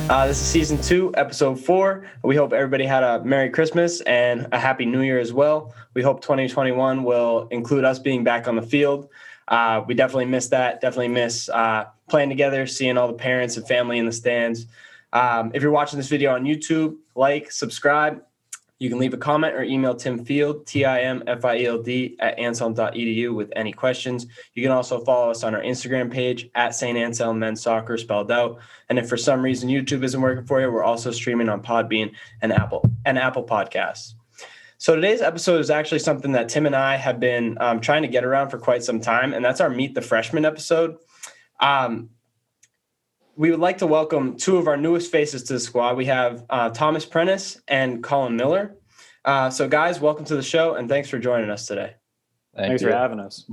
This is season 2, episode 4. We hope everybody had a Merry Christmas and a Happy New Year as well. We hope 2021 will include us being back on the field. We definitely miss that. Definitely miss playing together, seeing all the parents and family in the stands. If you're watching this video on YouTube, like, subscribe. You can leave a comment or email Tim Field, TIMFIELD, @anselm.edu with any questions. You can also follow us on our Instagram page at St Anselm Men's Soccer spelled out. And if for some reason YouTube isn't working for you, we're also streaming on Podbean and Apple Podcasts. So today's episode is actually something that Tim and I have been trying to get around for quite some time, and that's our Meet the Freshmen episode. We would like to welcome two of our newest faces to the squad. We have Thomas Prentice and Colin Miller. So guys, welcome to the show, and thanks for joining us today. Thanks for having us.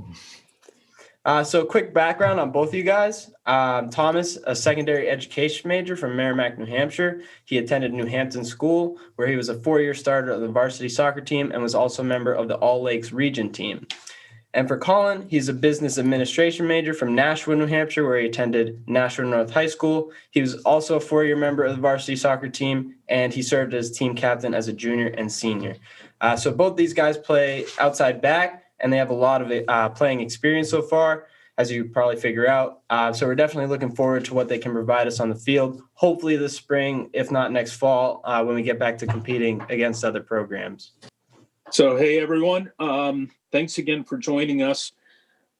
So quick background on both of you guys. Thomas, a secondary education major from Merrimack, New Hampshire. He attended New Hampton School, where he was a 4-year starter of the varsity soccer team and was also a member of the All Lakes Region team. And for Colin, he's a business administration major from Nashua, New Hampshire, where he attended Nashua North High School. He was also a 4-year member of the varsity soccer team, and he served as team captain as a junior and senior. So both these guys play outside back, and they have a lot of playing experience so far, as you probably figure out. So we're definitely looking forward to what they can provide us on the field, hopefully this spring, if not next fall, when we get back to competing against other programs. So, hey, everyone. Thanks again for joining us.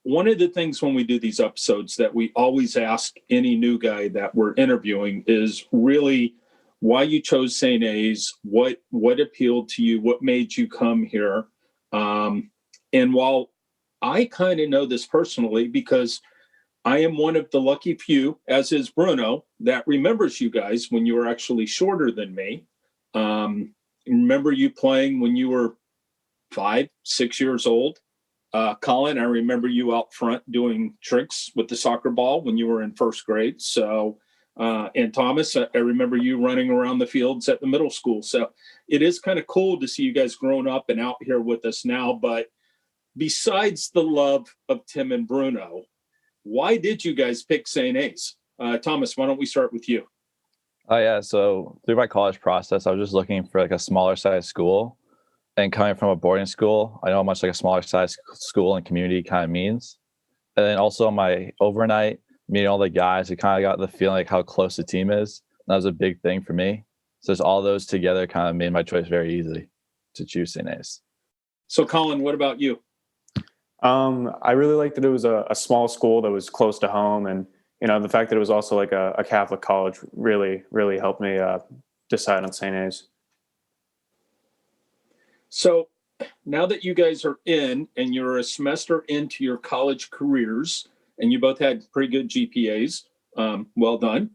One of the things when we do these episodes that we always ask any new guy that we're interviewing is really why you chose St. A's, what appealed to you, what made you come here. And while I kind of know this personally because I am one of the lucky few, as is Bruno, that remembers you guys when you were actually shorter than me. Remember you playing when you were 5, 6 years old. Colin, I remember you out front doing tricks with the soccer ball when you were in first grade. So, and Thomas, I remember you running around the fields at the middle school. So it is kind of cool to see you guys grown up and out here with us now. But besides the love of Tim and Bruno, why did you guys pick St. A's? Thomas, why don't we start with you? Oh, yeah. So through my college process, I was just looking for like a smaller size school. And coming from a boarding school, I know how much like a smaller size school and community kind of means. And then also my overnight, meeting all the guys, it kind of got the feeling like how close the team is. That was a big thing for me. So just all those together kind of made my choice very easy to choose St. A's. So Colin, what about you? I really liked that it was a small school that was close to home. And, you know, the fact that it was also like a Catholic college really, really helped me decide on St. A's. So now that you guys are in and you're a semester into your college careers and you both had pretty good GPAs, well done.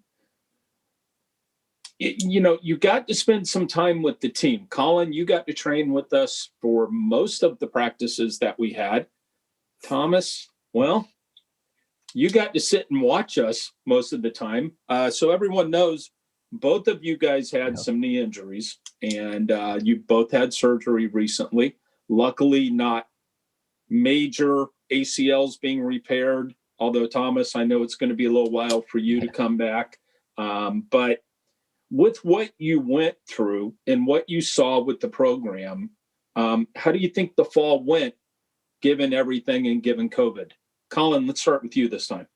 You got to spend some time with the team. Colin, you got to train with us for most of the practices that we had. Thomas, well, you got to sit and watch us most of the time. So everyone knows both of you guys had some knee injuries, and you both had surgery recently. Luckily, not major ACLs being repaired, although, Thomas, I know it's going to be a little while for you to come back. But with what you went through and what you saw with the program, how do you think the fall went, given everything and given COVID? Colin, let's start with you this time.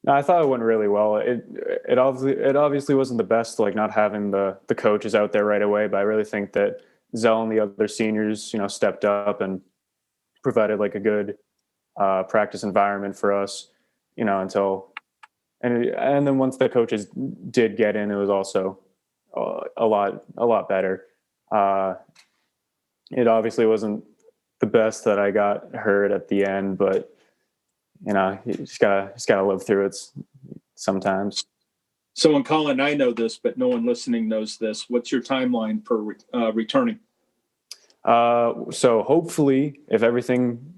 No, I thought it went really well. It obviously wasn't the best, like not having the coaches out there right away, but I really think that Zell and the other seniors, stepped up and provided like a good practice environment for us, until and then once the coaches did get in, it was also a lot better. It obviously wasn't the best that I got hurt at the end, but you just gotta live through it sometimes. So, and Colin, I know this, but no one listening knows this. What's your timeline for returning? So hopefully, if everything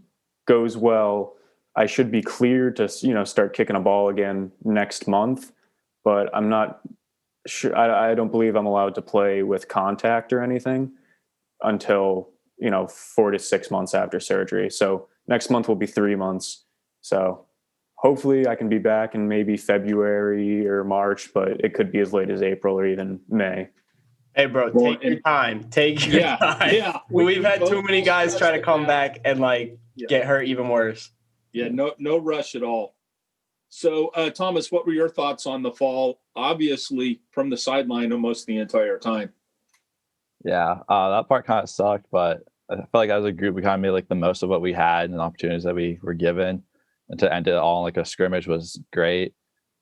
goes well, I should be cleared to start kicking a ball again next month. But I'm not sure. I don't believe I'm allowed to play with contact or anything until 4 to 6 months after surgery. So next month will be 3 months. So hopefully I can be back in maybe February or March, but it could be as late as April or even May. Hey, bro, Well, take your time. Take your time. Yeah. We've had too both many guys try to discussed come that. back and get hurt even worse. Yeah, no rush at all. So, Thomas, what were your thoughts on the fall? Obviously, from the sideline almost the entire time. Yeah, that part kind of sucked, but I felt like as a group, we kind of made like the most of what we had and the opportunities that we were given. And to end it all in like a scrimmage was great.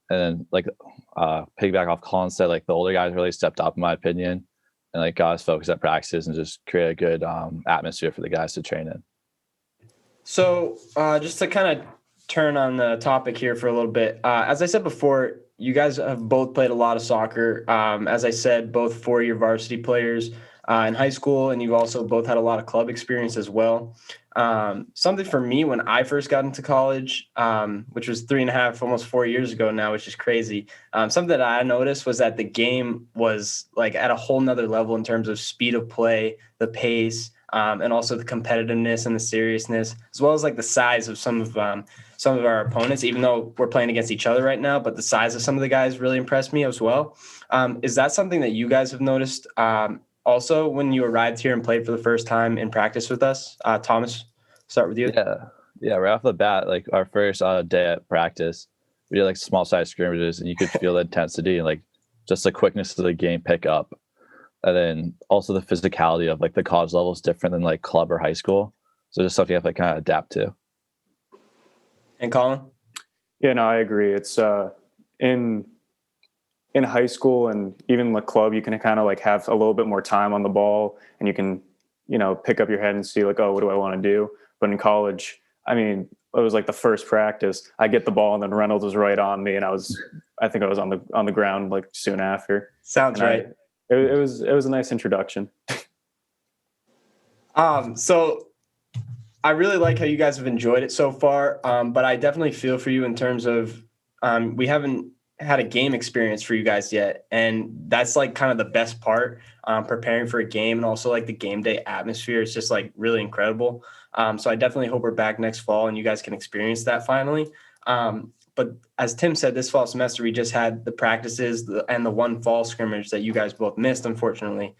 And then like piggyback off Colin said, like the older guys really stepped up in my opinion and like got us focused at practices and just create a good atmosphere for the guys to train in. So just to kind of turn on the topic here for a little bit, as I said before, you guys have both played a lot of soccer. As I said, both 4-year varsity players in high school, and you've also both had a lot of club experience as well. Something for me when I first got into college, which was 3.5, almost 4 years ago now, which is crazy. Something that I noticed was that the game was like at a whole nother level in terms of speed of play, the pace, and also the competitiveness and the seriousness, as well as like the size of some of our opponents, even though we're playing against each other right now, but the size of some of the guys really impressed me as well. Is that something that you guys have noticed also when you arrived here and played for the first time in practice with us? Thomas, start with you. Yeah, right off the bat, like our first day at practice, we did like small size scrimmages and you could feel the intensity and like just the quickness of the game pick up. And then also the physicality of like the college level is different than like club or high school. So just something you have to kind of adapt to. And Colin? Yeah, no, I agree. It's in high school and even the club, you can kind of like have a little bit more time on the ball and you can, pick up your head and see like, oh, what do I want to do? But in college, I mean, it was like the first practice. I get the ball and then Reynolds was right on me, and I think I was on the ground like soon after. Sounds right. It was a nice introduction. So I really like how you guys have enjoyed it so far, but I definitely feel for you in terms of we haven't had a game experience for you guys yet, and that's like kind of the best part, preparing for a game, and also like the game day atmosphere is just like really incredible. So I definitely hope we're back next fall and you guys can experience that finally. But as Tim said, this fall semester, we just had the practices and the one fall scrimmage that you guys both missed, unfortunately.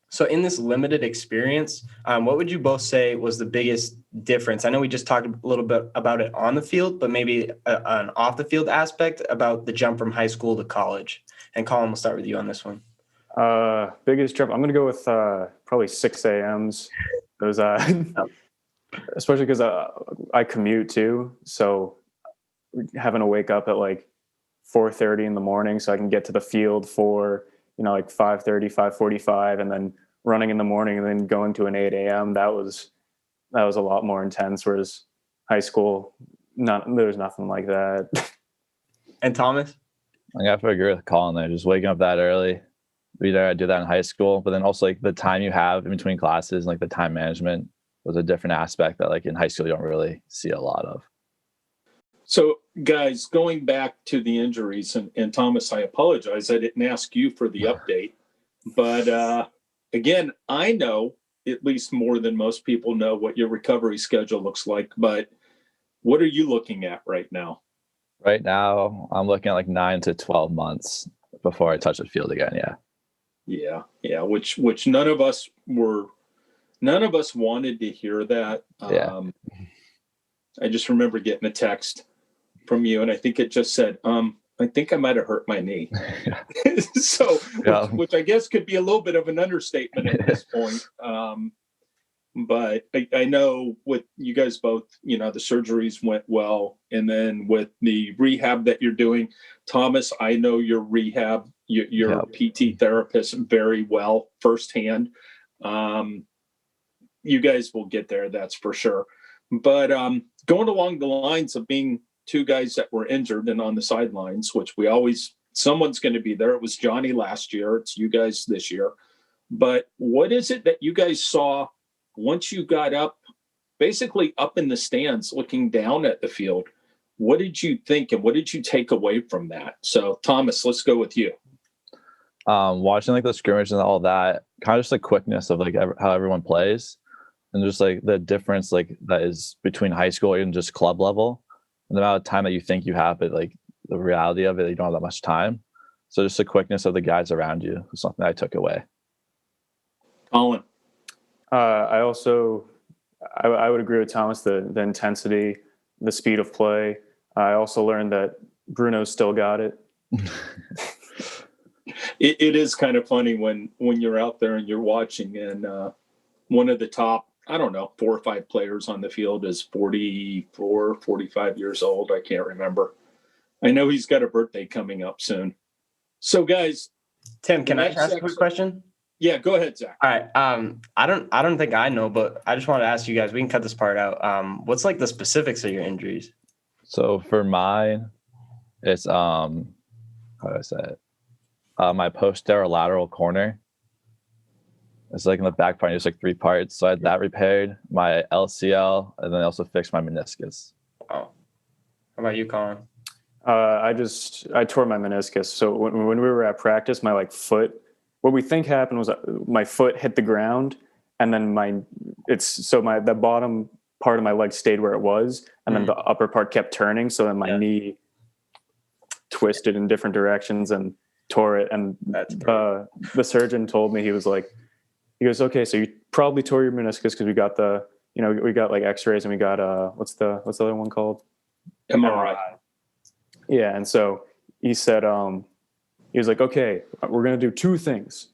So in this limited experience, what would you both say was the biggest difference? I know we just talked a little bit about it on the field, but maybe an off the field aspect about the jump from high school to college. And Colin, we'll start with you on this one. Biggest jump, I'm going to go with probably 6 a.m.s. Those, especially because I commute too. So having to wake up at like 4:30 in the morning so I can get to the field for like 5:30, 5:45, and then running in the morning and then going to an 8 a.m. That was a lot more intense. Whereas high school, there was nothing like that. And Thomas? I have to agree with Colin there. Just waking up that early. I do that in high school, but then also like the time you have in between classes and like the time management was a different aspect that like in high school you don't really see a lot of. So, guys, going back to the injuries, and Thomas, I apologize. I didn't ask you for the update. But again, I know at least more than most people know what your recovery schedule looks like. But what are you looking at right now? Right now, I'm looking at like 9 to 12 months before I touch the field again. Yeah. Which none of us wanted to hear that. Yeah. I just remember getting a text from you, and I think it just said, I think I might have hurt my knee. So, Yeah. which I guess could be a little bit of an understatement at this point. But I know with you guys both, the surgeries went well. And then with the rehab that you're doing, Thomas, I know your rehab, your PT therapist very well firsthand. You guys will get there, that's for sure. But going along the lines of being two guys that were injured and on the sidelines, which someone's going to be there. It was Johnny last year. It's you guys this year. But what is it that you guys saw once you got basically up in the stands looking down at the field? What did you think and what did you take away from that? So, Thomas, let's go with you. Watching like the scrimmage and all that, kind of just the quickness of like how everyone plays and just like the difference like that is between high school and just club level. the amount of time that you think you have, but like the reality of it, you don't have that much time. So just the quickness of the guys around you was something that I took away. Colin. I would agree with Thomas, the intensity, the speed of play. I also learned that Bruno's still got it. It is kind of funny when you're out there and you're watching, and one of the top, I don't know, 4 or 5 players on the field is 44, 45 years old. I can't remember. I know he's got a birthday coming up soon. So, guys. Tim, can I ask a quick question? Yeah, go ahead, Zach. All right. I don't think I know, but I just want to ask you guys, we can cut this part out. What's like the specifics of your injuries? So for mine, it's how do I say it? My posterior lateral corner. It's like in the back part, it's like 3 parts. So I had that repaired, my LCL, and then I also fixed my meniscus. Oh. How about you, Colin? I tore my meniscus. So when we were at practice, my foot, what we think happened was my foot hit the ground, and then the bottom part of my leg stayed where it was, and then the upper part kept turning. So then my knee twisted in different directions and tore it. And the surgeon told me, he goes, okay, so you probably tore your meniscus because we got we got like X-rays, and we got what's the other one called? MRI. Yeah, and so he said, he was like, okay, we're going to do 2 things.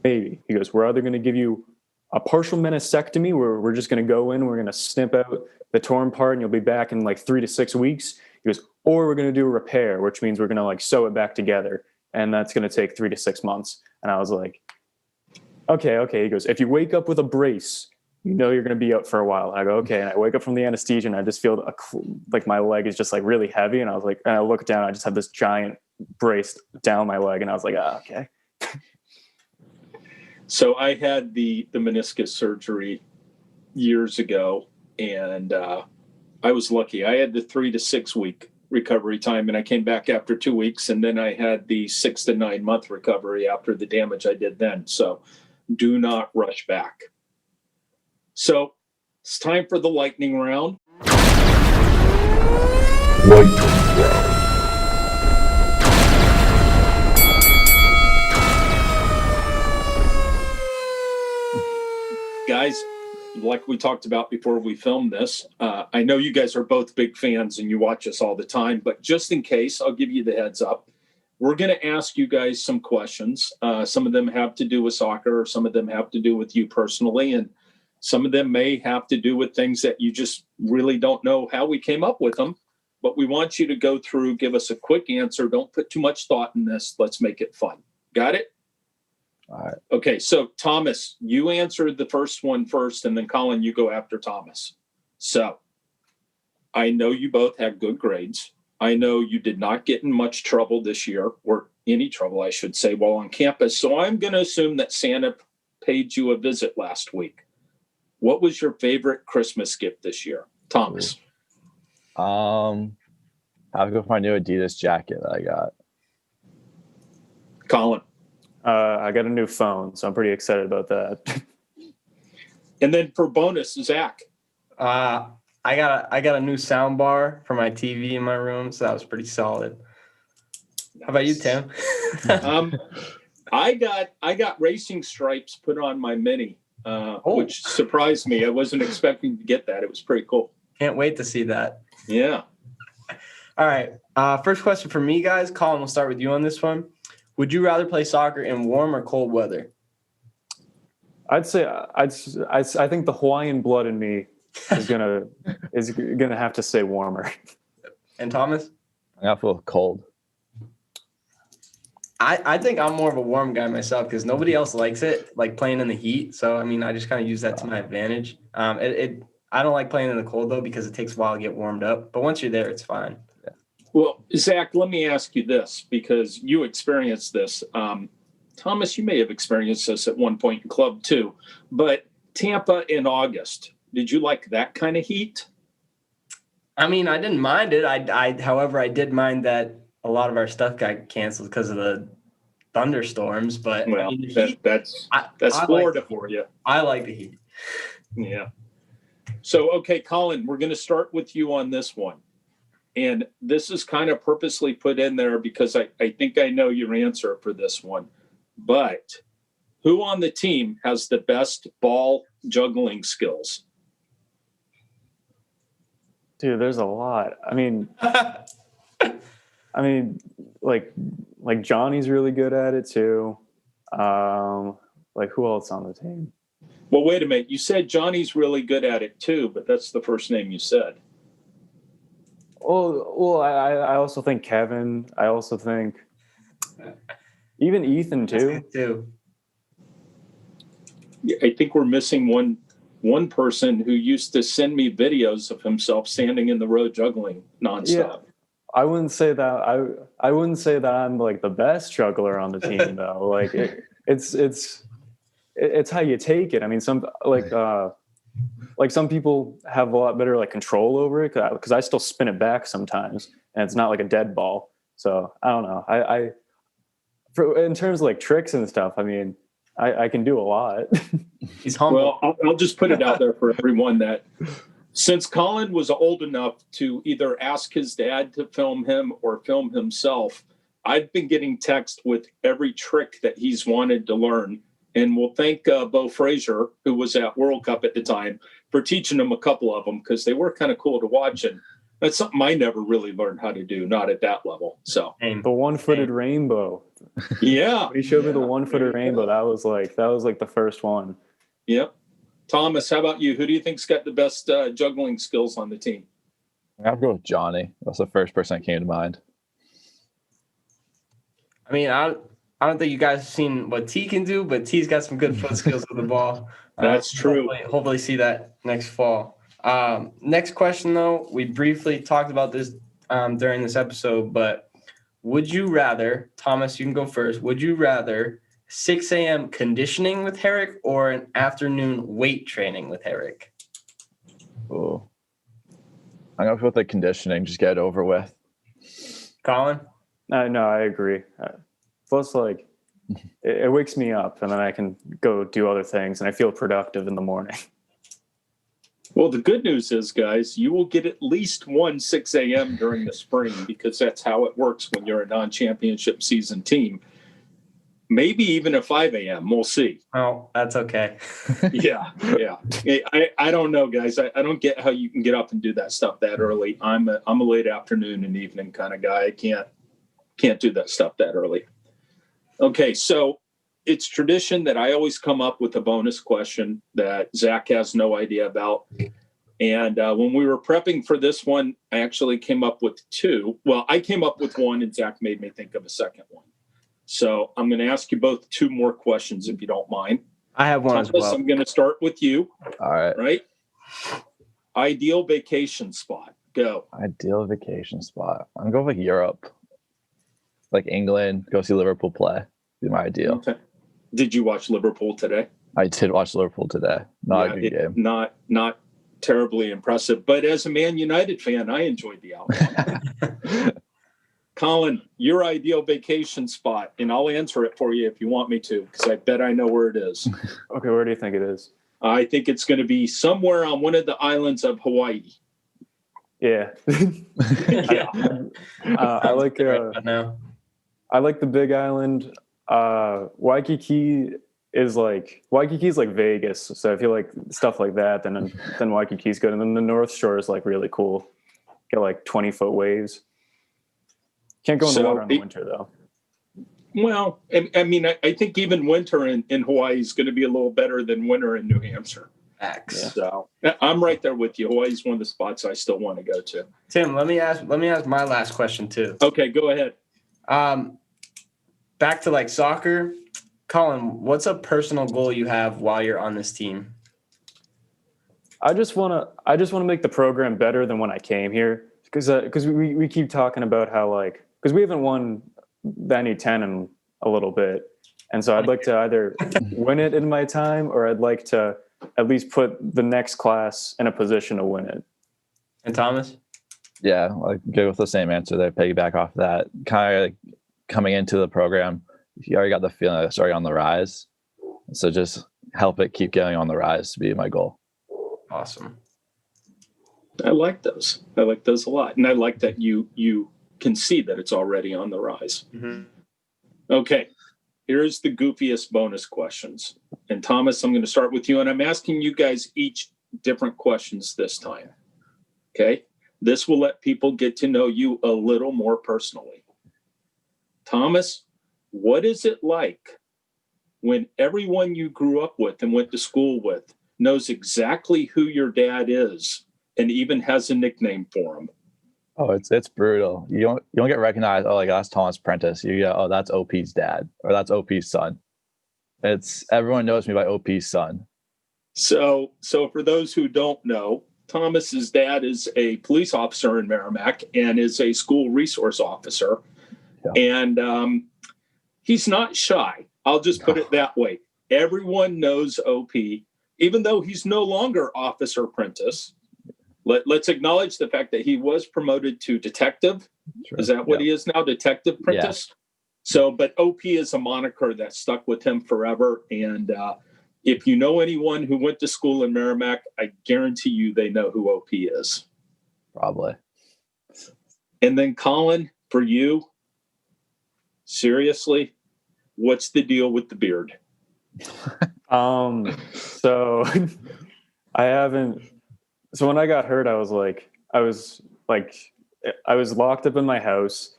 Maybe. He goes, we're either going to give you a partial meniscectomy where we're just going to go in, we're going to snip out the torn part and you'll be back in like 3 to 6 weeks. He goes, or we're going to do a repair, which means we're going to sew it back together. And that's going to take 3 to 6 months. And I was like, okay. He goes, if you wake up with a brace, you're going to be out for a while. I go, okay. And I wake up from the anesthesia and I just feel like my leg is just like really heavy. And I was like, and I look down, I just have this giant brace down my leg. And I was like, okay. So I had the meniscus surgery years ago, and I was lucky. I had the 3 to 6 week recovery time, and I came back after 2 weeks, and then I had the 6 to 9 month recovery after the damage I did then. So do not rush back. So it's time for the lightning round. Guys, like we talked about before we filmed this, I know you guys are both big fans and you watch us all the time, but just in case, I'll give you the heads up. We're going to ask you guys some questions. Some of them have to do with soccer, or some of them have to do with you personally, and some of them may have to do with things that you just really don't know how we came up with them. But we want you to go through, give us a quick answer. Don't put too much thought in this. Let's make it fun. Got it? All right. Okay, so Thomas, you answered the first one first, and then Colin, you go after Thomas. So I know you both had good grades. I know you did not get in much trouble this year, or any trouble, I should say, while on campus. So I'm going to assume that Santa paid you a visit last week. What was your favorite Christmas gift this year, Thomas? I'll go for my new Adidas jacket that I got. Colin. I got a new phone, so I'm pretty excited about that. And then for bonus, Zach. I got a new sound bar for my TV in my room, so that was pretty solid. How about you, Tim? I got racing stripes put on my Mini, which surprised me. I wasn't expecting to get that. It was pretty cool. Can't wait to see that. Yeah. All right. First question for me, guys. Colin, we'll start with you on this one. Would you rather play soccer in warm or cold weather? I think the Hawaiian blood in me is gonna have to say warmer. And Thomas? I got feel cold. I think I'm more of a warm guy myself because nobody else likes it, like playing in the heat. So I mean, I just kind of use that to my advantage. I don't like playing in the cold though because it takes a while to get warmed up. But once you're there, it's fine. Yeah. Well, Zach, let me ask you this because you experienced this. Thomas, you may have experienced this at one point in club too. But Tampa in August, did you like that kind of heat? I mean, I didn't mind it. However, I did mind that a lot of our stuff got canceled because of the thunderstorms. But well, I mean, that's Florida for you. I like the heat. Yeah. So, okay, Colin, we're going to start with you on this one. And this is kind of purposely put in there because I think I know your answer for this one. But who on the team has the best ball juggling skills? Dude, there's a lot. I mean, like Johnny's really good at it too. Like who else on the team? Well, wait a minute. You said Johnny's really good at it too, but that's the first name you said. Well, I also think Kevin. I also think even Ethan too. I think we're missing one person who used to send me videos of himself standing in the road juggling nonstop. Yeah. I wouldn't say that. I wouldn't say that I'm like the best juggler on the team though. Like it's how you take it. I mean, some people have a lot better like control over it because I still spin it back sometimes, and it's not like a dead ball. So I don't know. In terms of like tricks and stuff, I mean, I can do a lot. He's humble. Well, I'll just put it out there for everyone that since Colin was old enough to either ask his dad to film him or film himself, I've been getting text with every trick that he's wanted to learn. And we'll thank Bo Frazier, who was at World Cup at the time, for teaching him a couple of them because they were kind of cool to watch. And that's something I never really learned how to do, not at that level. So the one-footed rainbow. Yeah. He showed me the one-footed rainbow. That was like the first one. Yep. Thomas, how about you? Who do you think's got the best juggling skills on the team? I'll go with Johnny. That's the first person that came to mind. I mean, I don't think you guys have seen what T can do, but T's got some good foot skills with the ball. That's true. Hopefully see that next fall. Next question, though, we briefly talked about this during this episode, but would you rather, Thomas, you can go first, would you rather 6 a.m. conditioning with Herrick or an afternoon weight training with Herrick? Oh, I'm going to put the conditioning, just get it over with. Colin? No, I agree. Plus, like, it wakes me up, and then I can go do other things, and I feel productive in the morning. Well, the good news is, guys, you will get at least one 6 a.m. during the spring because that's how it works when you're a non-championship season team. Maybe even a 5 a.m. We'll see. Oh, that's okay. Yeah. I don't know, guys. I don't get how you can get up and do that stuff that early. I'm a late afternoon and evening kind of guy. I can't do that stuff that early. Okay, so it's tradition that I always come up with a bonus question that Zach has no idea about. And when we were prepping for this one, I actually came up with two. Well, I came up with one and Zach made me think of a second one. So I'm going to ask you both two more questions if you don't mind. I have one Thomas, as well. I'm going to start with you. All right. Right? Ideal vacation spot. Go. Ideal vacation spot. I'm going with Europe. Like England, go see Liverpool play. Be my ideal. Okay. Did you watch Liverpool today? I did watch Liverpool today. Not a good game. Not terribly impressive. But as a Man United fan, I enjoyed the outcome. Colin, your ideal vacation spot, and I'll answer it for you if you want me to, because I bet I know where it is. Okay, where do you think it is? I think it's going to be somewhere on one of the islands of Hawaii. Yeah. Yeah. I like I like the Big Island. Waikiki is like Vegas, so I feel like stuff like that. Then Waikiki's good, and then the North Shore is like really cool. Get like 20-foot waves. Can't go in the water in the winter though. Well, I mean, I think even winter in Hawaii is going to be a little better than winter in New Hampshire. Facts. Yeah. So I'm right there with you. Hawaii is one of the spots I still want to go to. Tim, let me ask my last question too. Okay, go ahead. Back to like soccer. Colin, what's a personal goal you have while you're on this team? I just want to make the program better than when I came here, because we keep talking about how like, because we haven't won the NE10 in a little bit, and so I'd like to either win it in my time, or I'd like to at least put the next class in a position to win it. And Thomas? Yeah, I go with the same answer there. Piggyback off that. Kind of like coming into the program, you already got the feeling that it's already on the rise. So just help it keep going on the rise to be my goal. Awesome. I like those. I like those a lot. And I like that you can see that it's already on the rise. Mm-hmm. Okay. Here's the goofiest bonus questions. And Thomas, I'm going to start with you. And I'm asking you guys each different questions this time. Okay. This will let people get to know you a little more personally. Thomas, what is it like when everyone you grew up with and went to school with knows exactly who your dad is and even has a nickname for him? Oh, it's brutal. You don't get recognized. Oh, like that's Thomas Prentice. You get, oh, that's OP's dad, or that's OP's son. Everyone knows me by OP's son. So for those who don't know, Thomas's dad is a police officer in Merrimack and is a school resource officer. Yeah. And he's not shy. I'll just put it that way. Everyone knows OP, even though he's no longer Officer Prentice. Let's acknowledge the fact that he was promoted to detective. Sure. Is that what he is now? Detective Prentice? Yeah. So, but OP is a moniker that stuck with him forever. And if you know anyone who went to school in Merrimack, I guarantee you they know who OP is. Probably. And then Colin, for you, seriously, what's the deal with the beard? So I haven't. So when I got hurt, I was locked up in my house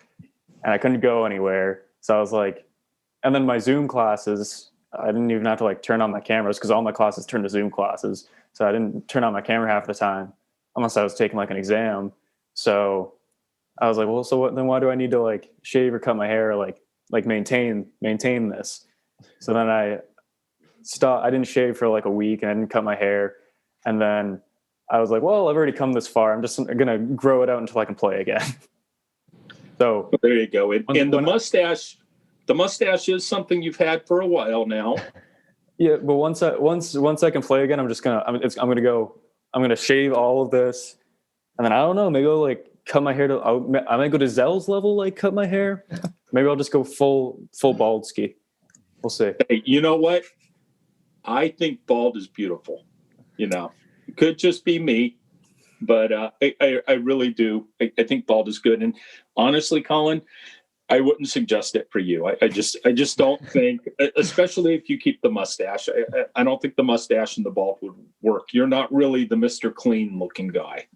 and I couldn't go anywhere. So I was like, and then my Zoom classes, I didn't even have to like turn on my cameras because all my classes turned to Zoom classes. So I didn't turn on my camera half the time unless I was taking like an exam. So I was like, well, so what, then why do I need to like shave or cut my hair or like maintain this? So then I didn't shave for like a week and I didn't cut my hair. And then I was like, well, I've already come this far. I'm just going to grow it out until I can play again. So there you go. And the mustache is something you've had for a while now. Yeah. But once I can play again, I'm going to shave all of this. And then I don't know, maybe I'll like cut my hair I might go to Zell's level, like cut my hair. Maybe I'll just go full bald ski. We'll see. Hey, you know what? I think bald is beautiful. You know, it could just be me, but I really do. I think bald is good. And honestly, Colin, I wouldn't suggest it for you. I just don't think, especially if you keep the mustache. I don't think the mustache and the bald would work. You're not really the Mr. Clean looking guy.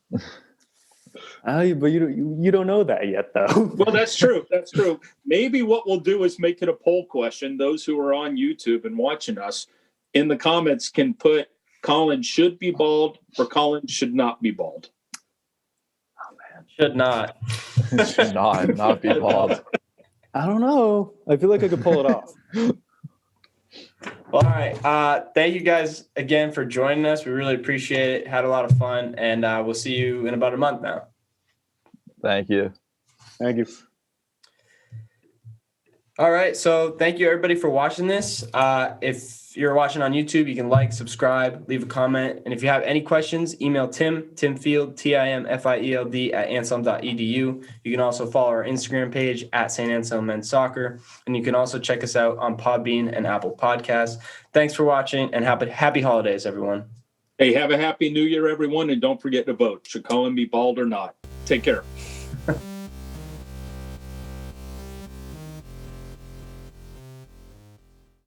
But you don't know that yet, though. Well, that's true. That's true. Maybe what we'll do is make it a poll question. Those who are on YouTube and watching us in the comments can put Colin should be bald or Colin should not be bald. Oh man, should not. Should not be bald. I don't know. I feel like I could pull it off. Well, all right. Thank you guys again for joining us. We really appreciate it. Had a lot of fun, and we'll see you in about a month now. Thank you. Thank you. All right. So thank you, everybody, for watching this. If you're watching on YouTube, you can like, subscribe, leave a comment. And if you have any questions, email Timfield, TIMFIELD @anselm.edu. You can also follow our Instagram page @St Anselm Men's Soccer. And you can also check us out on Podbean and Apple Podcasts. Thanks for watching and happy holidays, everyone. Hey, have a happy new year, everyone. And don't forget to vote. Should Colin be bald or not? Take care.